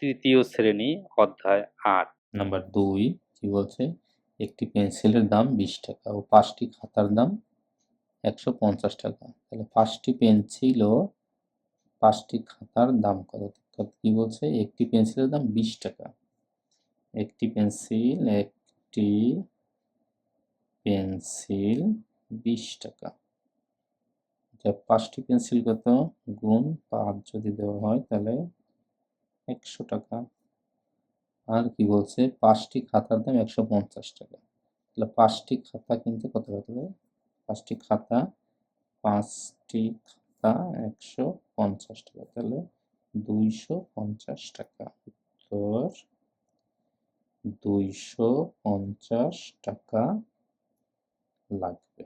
তৃতীয় শ্রেণী অধ্যায় ৮। নাম্বার 2 কি বলছে, একটি পেন্সিলের দাম 20 টাকা ও 5টি খাতার দাম 150 টাকা। তাহলে 5টি পেন্সিল ও 5টি খাতার দাম কত? কি বলছে, একটি পেন্সিলের দাম 20 টাকা। একটি পেন্সিল 20 টাকা। 5টি পেন্সিল কত গুণ 5 যদি দেওয়া হয় তাহলে 100 টাকা। আর কি বলছে, 5টি খাতার দাম 150 টাকা। তাহলে 5টি খাতা কিনতে কত হবে? 5টি খাতা 150 টাকা, তাহলে 250 টাকা। উত্তর 250 টাকা লাগবে।